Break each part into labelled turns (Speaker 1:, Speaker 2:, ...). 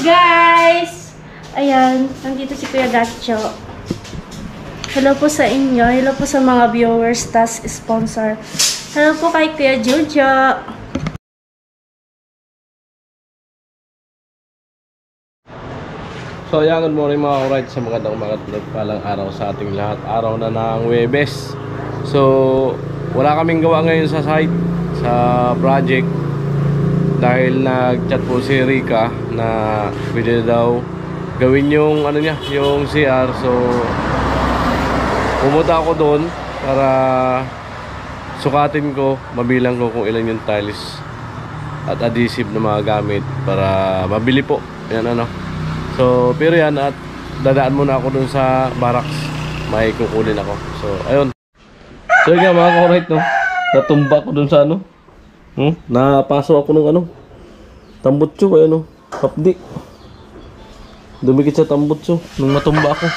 Speaker 1: guys! Ayan, nandito si Kuya Gatcho. Hello po sa inyo. Hello po sa mga viewers, tas sponsor. Hello po kay Kuya Jojo.
Speaker 2: So ayan, good morning mga ka-ride. Sa magandang palang araw sa ating lahat. Araw na ng Huwebes. So wala kaming gawa ngayon sa site, sa project, dahil nag-chat po si Rika na pwede daw gawin yung ano niya, yung CR. So pumunta ako doon para sukatin ko, mabilang ko kung ilan yung tiles at adhesive na mga gamit para mabili po. Yan ano. So pero yan, at dadaan muna ako doon sa barracks, may kukunin ako. So ayun. So yun nga mga ka-right, no, natumba ko doon sa ano, napaso ako ng ano, tambutso, ay ano, hapdi. Dumikit sa tambutso nung matumba ako.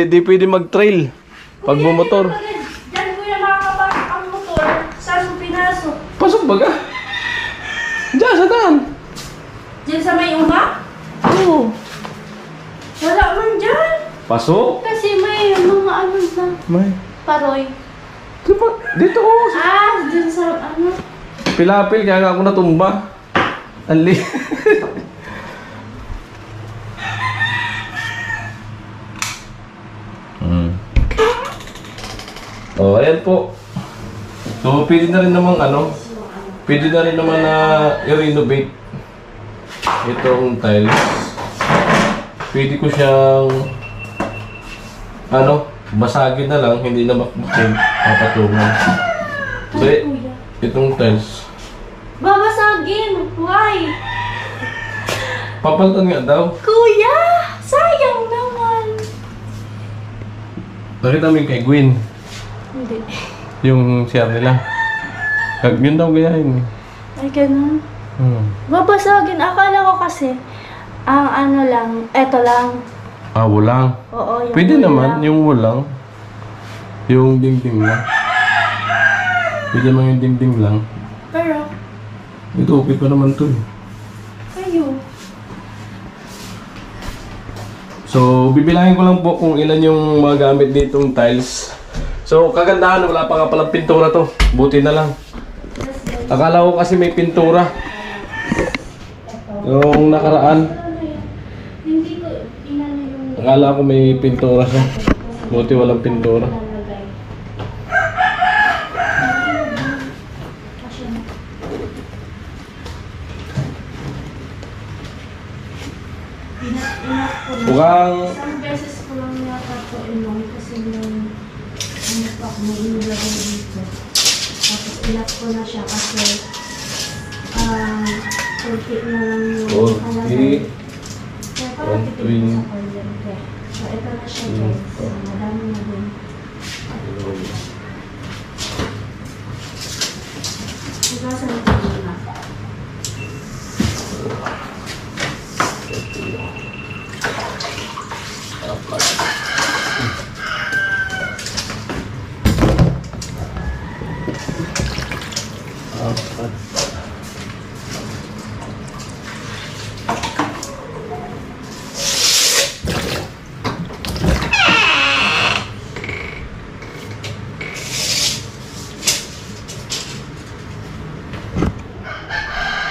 Speaker 2: di pwede mag-trail pag bumotor.
Speaker 1: Diyan kuya makakapasok ang motor. Saan mo pinasok?
Speaker 2: Pasok ba ka? Diyan sa daan.
Speaker 1: Diyan sa may uma?
Speaker 2: Oo.
Speaker 1: Wala man dyan.
Speaker 2: Pasok?
Speaker 1: Kasi may mga ano na
Speaker 2: May.
Speaker 1: paroy.
Speaker 2: Dito ko.
Speaker 1: Dyan sa ano.
Speaker 2: Pilapil kaya nga ako natumba. Anli. Oh, ayan po. So, pwede na rin naman ano, pwede na rin naman na i-renovate itong tiles. Pwede ko siyang ano, basagin na lang, hindi na makbukin, papatungan. So, itong tiles.
Speaker 1: Babasagin! Why?
Speaker 2: Papalitan nga daw.
Speaker 1: Kuya! Sayang naman!
Speaker 2: Nakita mo yung kay Gwen,
Speaker 1: Hindi.
Speaker 2: yung share nila. Yun daw gayahin.
Speaker 1: Ay, ganun. Babasagin. Akala ko kasi, ang ano lang, eto lang.
Speaker 2: Ah, wulang.
Speaker 1: Oo, yung
Speaker 2: Pwede
Speaker 1: wala.
Speaker 2: naman, yung wulang. Yung dingding lang. Pwede naman yung dingding lang.
Speaker 1: Pero,
Speaker 2: Ito, okay pa naman to eh.
Speaker 1: kayo.
Speaker 2: So, bibilangin ko lang po kung ilan yung mga gamit ditong tiles. So, kagandahan, wala pa nga palang pintura to. Buti na lang. Akala ko kasi may pintura. Yung nakaraan,
Speaker 1: Hindi ko inano yung
Speaker 2: akala ko may pintura siya. Buti walang pintura.
Speaker 1: nalagay.
Speaker 2: Mukhang
Speaker 1: Isang beses ko lang yata po inom kasi nung ano pa ako may inilagay dito. Tapos ilap ko na siya kasi kunti na lang yung
Speaker 2: okay.
Speaker 1: Kaya parang tipid ko sa kuryente. So ito na siya guys. So, madami na din. Hugasan ito muna.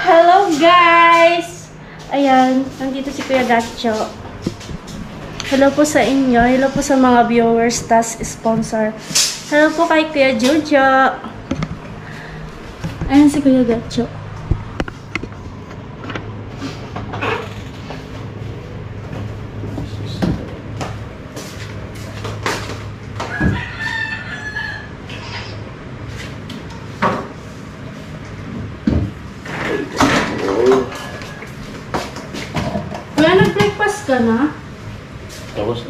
Speaker 1: Hello guys! Ayan, nandito si Kuya Gatcho. Hello po sa inyo. Hello po sa mga viewers, tas sponsor. Hello po kay Kuya Jojo. Ayan si Kuya Gatcho. Kuya, nag-breakfast ka na?
Speaker 2: tapos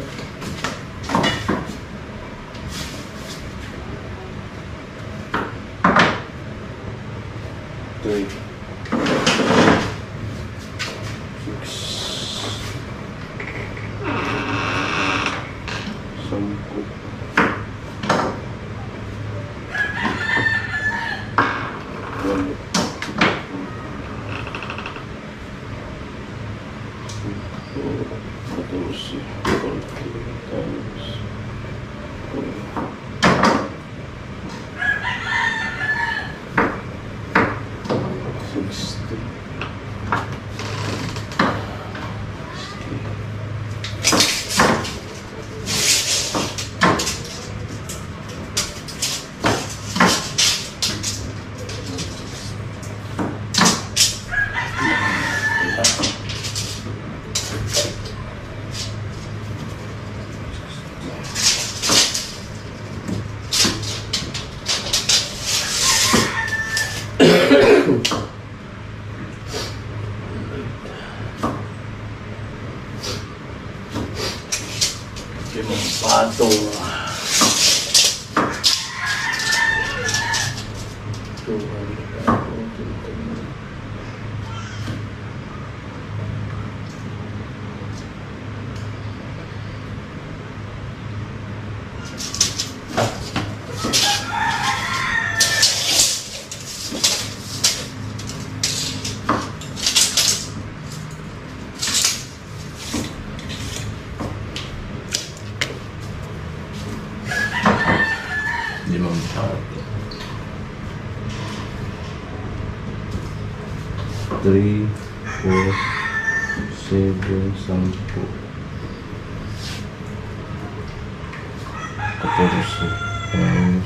Speaker 2: three, 6, 10, 11, Limang patong. Limang patong. 3, 4, 7, 10. 14,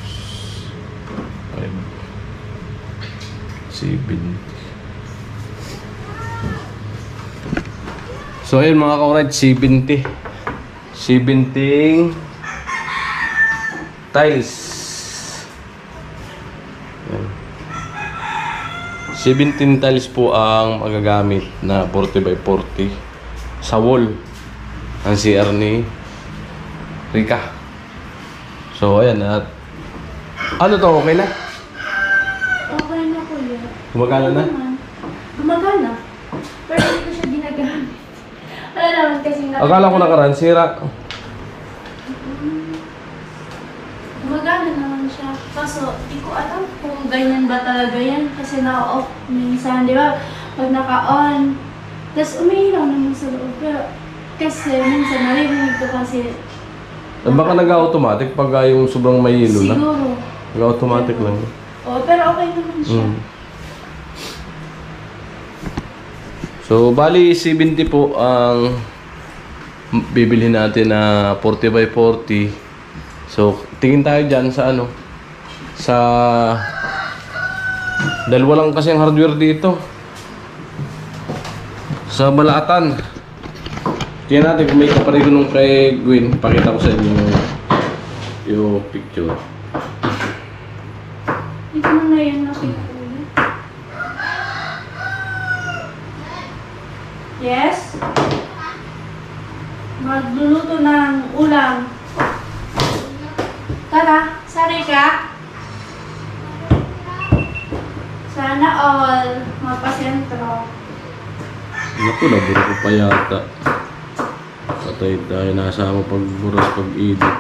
Speaker 2: 70. So ayun mga ka-ride, 70. 70 tiles. Ayan. 17 tiles po ang magagamit na 40 by 40 sa wall ang CR ni Rika. So ayan, at ano to, okay na?
Speaker 1: Okay na kuya.
Speaker 2: Gumagana na?
Speaker 1: Gumagana. Pero hindi ko siya ginagamit. Wala naman kasi
Speaker 2: Akala ko nakaraan, sira.
Speaker 1: gumagana naman siya. Kaso, di ko alam kung ganyan ba talaga yan. Kasi na-off minsan, di ba? Pag naka-on, tapos umiilaw naman sa loob. Pero kasi minsan naririnig ko kasi
Speaker 2: Baka nag-automatic pag yung sobrang mahilo na.
Speaker 1: siguro.
Speaker 2: Nag-automatic lang.
Speaker 1: Oo, pero okay naman siya.
Speaker 2: Mm. So, bali 70 po ang bibilhin natin na 40 by 40. So, tingin tayo dyan sa ano? Sa... Dalawa lang kasi ang hardware dito. Sa Balatan. Tingnan natin kung may kapareho nung kay Gwen. Pakita ko sa inyo yung picture.
Speaker 1: Hindi ko na ngayon nakita. Yes? Magluluto ng ulam. Tara, sari ka? Sana all mapasentro.
Speaker 2: Naku, naburo ko pa yata. Patay tayo, nasama pagburas, pag-edit.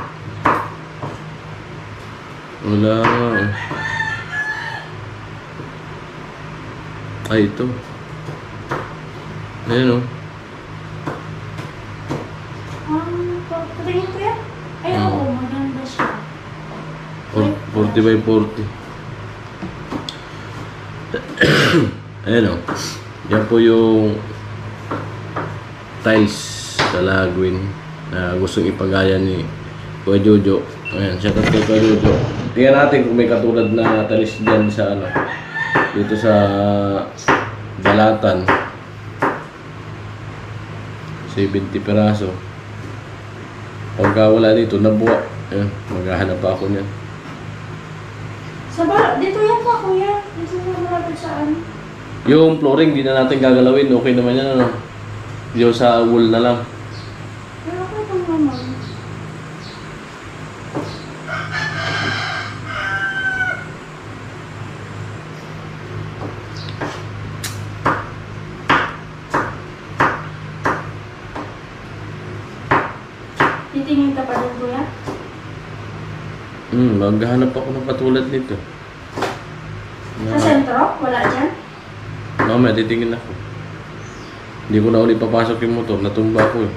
Speaker 2: Wala nga eh. Ay, ito. Ayan o.
Speaker 1: Patingin ko yan? Ay, oo, maganda siya.
Speaker 2: 40 by 40. Ayan o. Yan po yung tiles sa Lagwin na gustong ipagaya ni Kuya Jojo. Ayan, shout out kay Kuya Jojo. Tingnan natin kung may katulad na tiles dyan sa ano, dito sa Balatan. 70 peraso. Pagka wala dito, nabuwa. Ayan, maghahanap pa ako niyan.
Speaker 1: Dito yan pa, kuya. Dito na malapit saan?
Speaker 2: Yung flooring, di na natin gagalawin. Okay naman yan, ano? Yung sa wall na lang.
Speaker 1: Pero ako itong naman. Titingin ka pa din, kuya?
Speaker 2: Maghahanap ako ng katulad nito.
Speaker 1: Sa sentro? Wala dyan?
Speaker 2: Mamaya, titingin ako. Hindi ko na ulit papasok yung motor. Natumba ako eh.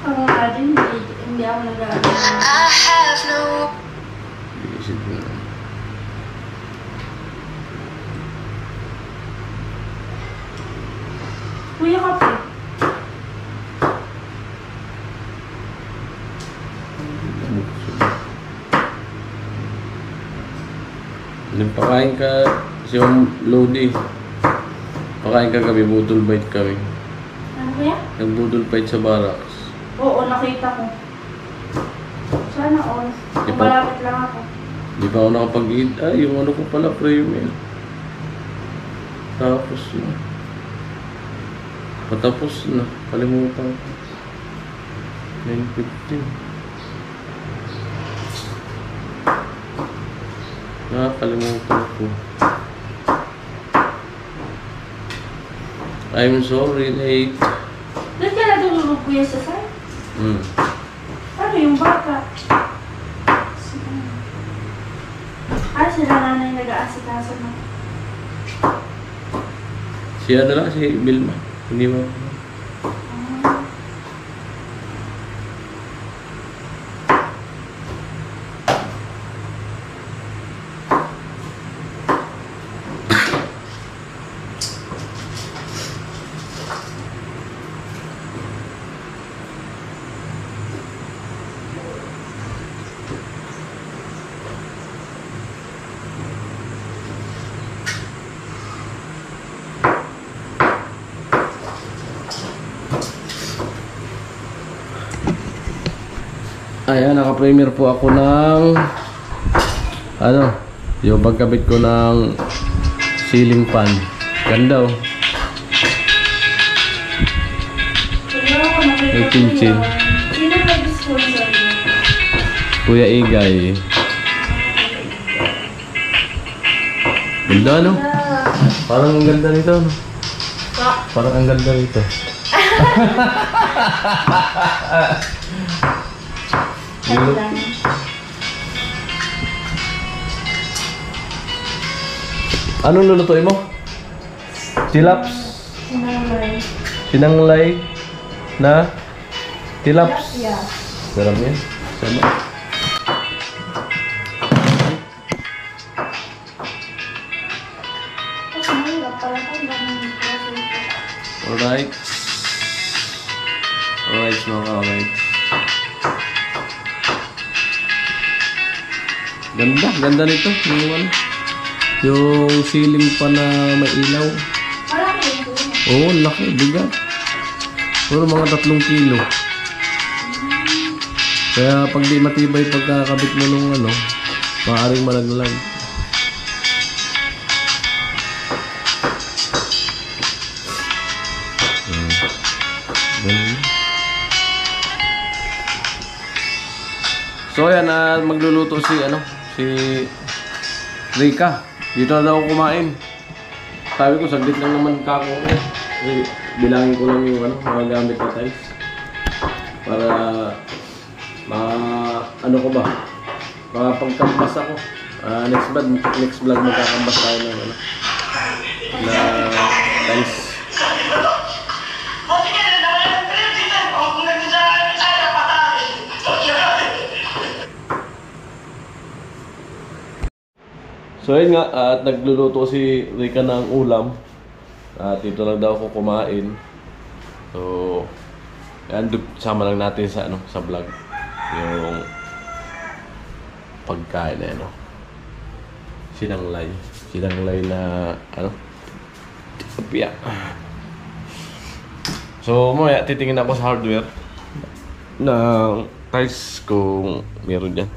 Speaker 1: Ako nga din, hindi ako nag-aaral.
Speaker 2: Iisip ko na.
Speaker 1: Kuya ka pa.
Speaker 2: Nagpakain ka si yung Lodi. Pakain ka kami, budol bite kami.
Speaker 1: Ano kuya?
Speaker 2: Nagbudol bite sa barracks.
Speaker 1: Oo, nakita ko. Sana all. Kung
Speaker 2: Ipa-
Speaker 1: malapit lang ako.
Speaker 2: Hindi pa ako nakapag-eat. Ay, yung ano ko pala, prayer. Tapos na. Patapos na. Kalimutan ko. 9:15. Nakakalimutan ko. I'm sorry, late.
Speaker 1: Doon ka na tulog kuya sa side? Ano yung bata? Sila nanay nag-aasikaso na.
Speaker 2: Si ano lang, si Vilma. Hindi mo. Ayan, naka-premier po ako ng ano, yung pagkabit ko ng ceiling fan. Ganda oh. May chinchin.
Speaker 1: Sino nag-sponsor mo?
Speaker 2: Kuya Igay. Ganda no? Parang ang ganda nito no? Parang ang ganda nito. Anong lulutuin mo? Tilaps?
Speaker 1: Sinanglay.
Speaker 2: Sinanglay na tilaps?
Speaker 1: Yeah.
Speaker 2: Sarap yan. Sama. Alright. Alright, mga alright. Ganda nito. Yung ano, yung ceiling pa na may ilaw.
Speaker 1: Malaki yung tuloy.
Speaker 2: Oo, laki, bigat. Puro mga 3 kilo. Kaya pag di matibay pagkakabit mo nung ano, maaaring malaglag. So ayan, magluluto si Rika. Dito na daw ako kumain. Sabi ko, saglit lang naman kako ko. Kasi bilangin ko lang yung mga gamit na tiles. Para ano ko ba? Makapagkambas ako. Next vlog magkakambas tayo ng na tiles. So yun nga, at nagluluto si Rika ng ulam. At dito lang daw ako kumain. So, yan, sama lang natin sa sa vlog. Yung pagkain na Sinanglay na tilapia. So, mamaya titingin ako sa hardware ng tiles kung meron dyan.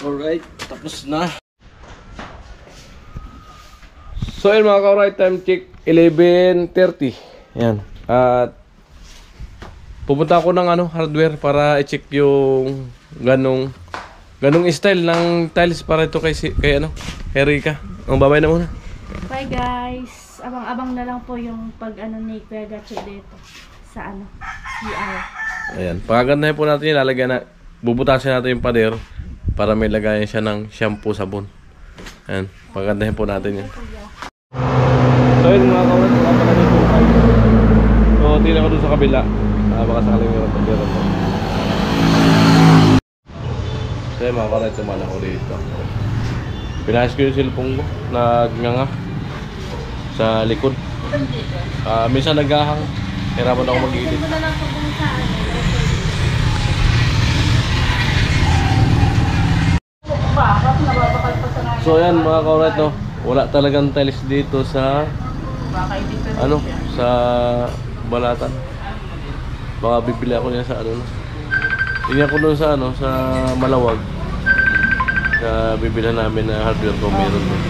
Speaker 2: Alright, tapos na. So yun mga ka-alright, time check 11:30. Yan. At pupunta ako ng hardware para i-check yung ganong style ng tiles para ito kay Rica. Ang babay na muna.
Speaker 1: Bye guys. Abang-abang na lang po yung ni Kuya Gatcho dito sa CR.
Speaker 2: Ayan. Pagkagandahin po natin yung lalagyan na bubutasin natin yung pader para may lagayan siya ng shampoo sabon. Ayan. Pagkagandahin po natin yan. So yun mga kaulat, wala pala dito. So tingnan ko dun sa kabila. Baka sakaling meron pa dito. So yun mga kaulat, sumala ko dito. Pinahas ko yung cellphone ko. Nagnganga sa likod. Minsan naghahang. Hirapan ako mag-edit. So yan mga kaulat, no? Wala talagang tiles dito sa sa Balatan. Baka bibili ako niya sa tingnan ko doon sa sa Malawag. Sa bibili namin na hardware kung meron doon.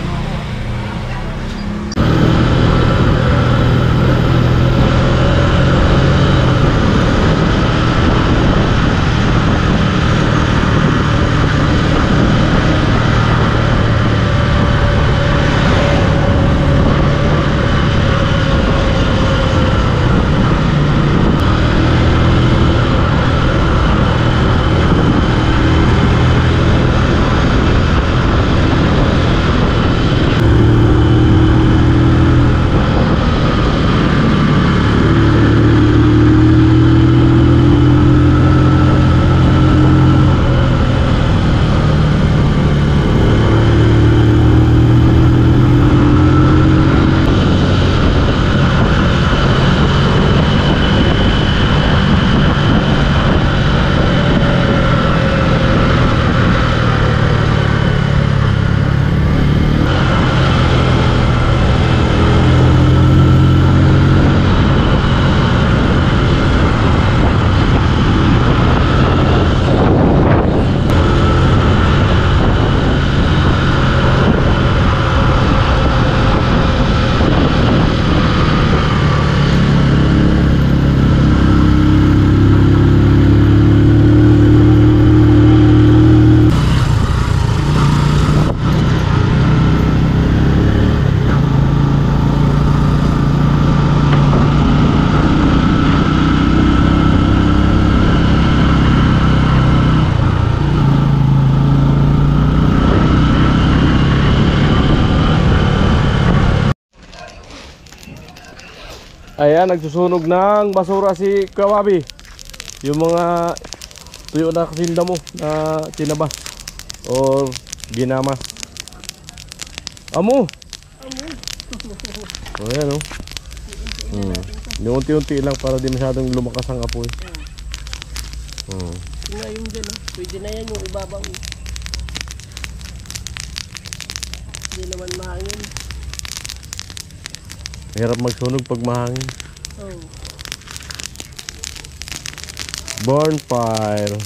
Speaker 2: Ayan, nagsusunog ng basura si Kawabi. Yung mga tuyo na kasinda mo na tinabas or ginamas. Amo! Ayan o. Yung unti-unti lang para di masyadong lumakas ang apoy.
Speaker 3: Nga yung dyan, pwede na yan yung ibabaw. Hindi naman mahangin.
Speaker 2: Mahirap magsunog pag mahangin.
Speaker 3: Oh.
Speaker 2: Bonfire.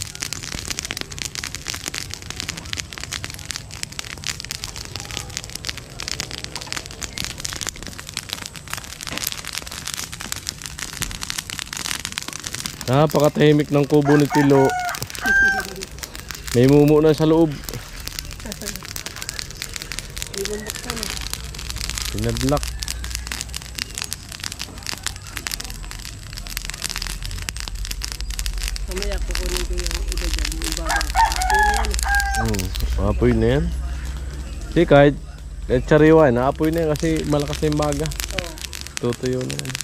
Speaker 2: Napakatahimik ng kubo ni Tilo. May mumu na sa loob. Pinadlock.
Speaker 3: Mamaya kukunin ko yung iba dyan, yung ibabaw. Apoy na yan.
Speaker 2: Apoy na yan. Kasi kahit sariwa, naapoy na yan kasi malakas na yung maga.
Speaker 3: Oh.
Speaker 2: Tutuyo na yan.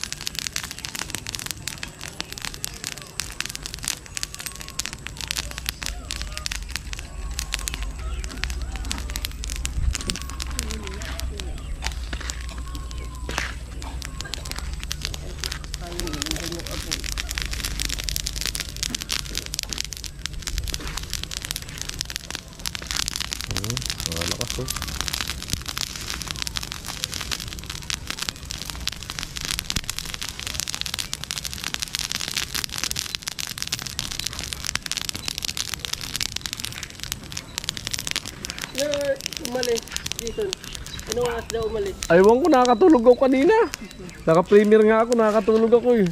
Speaker 2: Lakas oh.
Speaker 3: Umalis. Jason. Anong oras daw umalis?
Speaker 2: Aywan ko, nakakatulog ako kanina. Naka-premier nga ako, nakakatulog ako eh.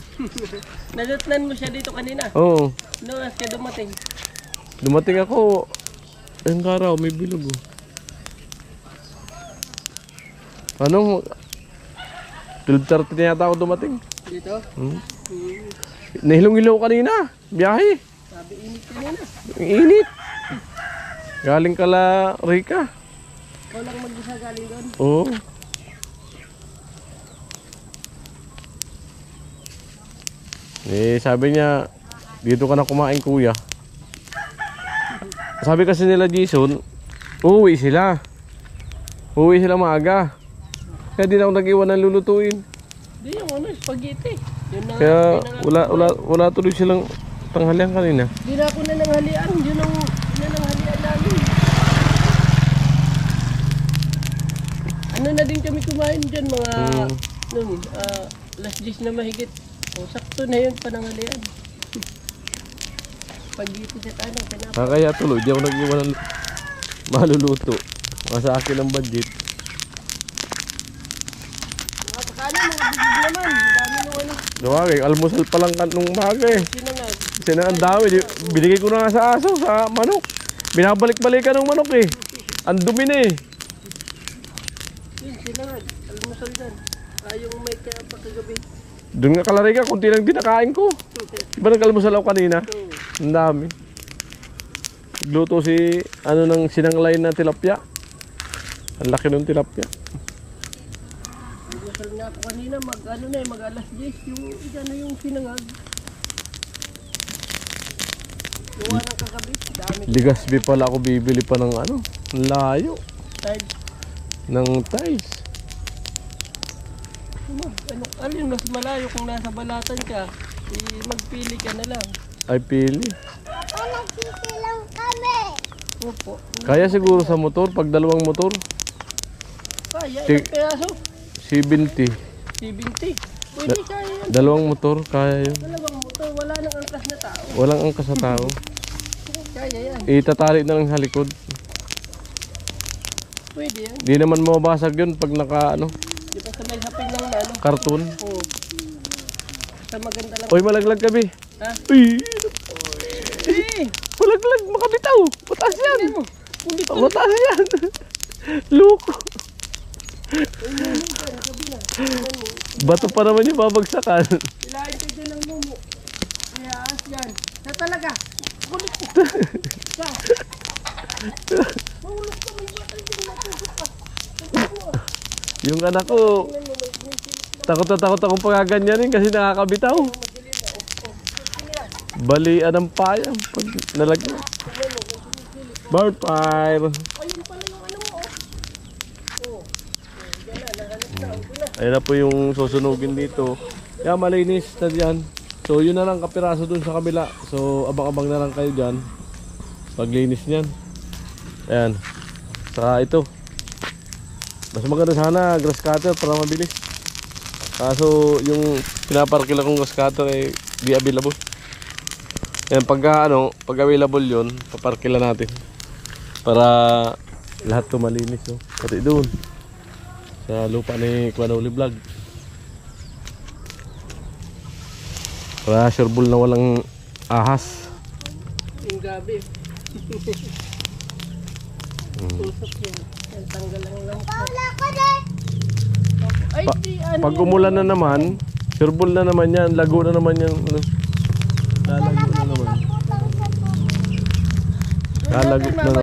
Speaker 3: Nalutnan mo siya dito kanina.
Speaker 2: Oo.
Speaker 3: Anong oras ka dumating?
Speaker 2: Dumating ako. Ayun ka raw, may bilog oh. Anong 12:30 na yata ako dumating.
Speaker 3: Dito?
Speaker 2: Nahilong-hilo ko kanina. Biyahe.
Speaker 3: Sabi init kanina.
Speaker 2: Ang init. Galing kala Rica.
Speaker 3: Ikaw lang mag-isa galing doon.
Speaker 2: Oo. Eh, sabi niya, dito ka na kumain kuya. Sabi kasi nila Jason, uuwi sila. Uuwi sila maaga. Kaya di na ako nag-iwan ng lulutuin.
Speaker 3: Di yung ano, spaghetti. Yun na,
Speaker 2: Kaya
Speaker 3: di na nga-
Speaker 2: wala tuloy silang tanghalian kanina.
Speaker 3: Di na ako nananghalian. Yun ang nananghalian namin. Ano na din kami kumain dyan mga last days na mahigit. O sakto na yun pananghalian. Spaghetti sa tanong.
Speaker 2: Kaya tuloy, di ako nag-iwan ng maluluto. Sa akin ang budget.
Speaker 3: Mga pakano, mga bigig naman. Dami nung ano.
Speaker 2: Nawagay, almusal pa lang nung umaga eh.
Speaker 3: Sinangag.
Speaker 2: Kasi na ang dami. Binigay ko na nga sa aso, sa manok. Binabalik-balikan ng manok eh. Ang dumi na eh.
Speaker 3: Yun, sinangag. Almusal dyan. Yung may kaya pa kagabi.
Speaker 2: Doon nga kalari ka, kunti lang dinakain ko. Diba nag-almusal ako kanina? Ang dami. Nagluto si, ng sinanglay na tilapia. Ang laki ng tilapia.
Speaker 3: Almusal nga ako kanina. Mag alas 10. Yung sinangag. Yung ng kagabi. Dami.
Speaker 2: Ligasbi pala ako bibili pa ng ang layo.
Speaker 3: Tired.
Speaker 2: Ng tiles.
Speaker 3: Alin mas malayo kung nasa balatan ka, magpili ka na lang.
Speaker 2: Ay pili.
Speaker 4: Nagtitilang kami.
Speaker 3: Opo.
Speaker 2: Kaya siguro sa motor, pag dalawang motor,
Speaker 3: Kaya,
Speaker 2: Tig-
Speaker 3: ilang peso?
Speaker 2: 70.
Speaker 3: 70. Pwede kaya yan.
Speaker 2: Dalawang motor, kaya yun.
Speaker 3: Dalawang motor, wala nang angkas na tao.
Speaker 2: Walang angkas sa tao.
Speaker 3: Kaya yan.
Speaker 2: Itatali na lang sa likod.
Speaker 3: Pwede yan.
Speaker 2: Di naman mabasag yun pag naka
Speaker 3: Di ba sa may hapin lang na ano?
Speaker 2: karton.
Speaker 3: Oo. Basta maganda lang.
Speaker 2: Oy, malaglag kami.
Speaker 3: Ha?
Speaker 2: Uy,
Speaker 3: Eh!
Speaker 2: malaglag, makabitaw. Mataas yan.
Speaker 3: Kulit ka.
Speaker 2: Mataas yan. Luko. Bato pa naman yung babagsakan.
Speaker 3: Ilahin ka dyan ng mumu. Iyaas yan. Na talaga. Kulit ko. Ka. Mahulog ka. May bata dyan. Matulog ka.
Speaker 2: Yung anak ko, takot na takot akong pagaganyanin kasi nakakabitaw. Balian ng payam pag nalagyan. Bird fire.
Speaker 3: Ayun pala yung ano mo. Oh.
Speaker 2: Ayun na po yung susunugin dito. Kaya malinis na dyan. So yun na lang kapiraso dun sa kabila. So abang-abang na lang kayo dyan paglinis nyan. Ayan. Saka ito. Mas maganda sana grass cutter para mabilis. Kaso yung pinaparkila kong grass cutter ay di available. Ayan, pag available yun, paparkila natin. Para lahat to malinis. Oh. Pati doon. Sa lupa ni Kwanoli Vlog. Para sure bull na walang ahas.
Speaker 3: Yung gabi. Tusok yun. Yan, tanggal lang.
Speaker 4: Paula ko din.
Speaker 3: Ay, di ano.
Speaker 2: Pag umulan na naman, sure bull na naman yan. Lago na naman yan. Lalago na naman. Lalago na naman.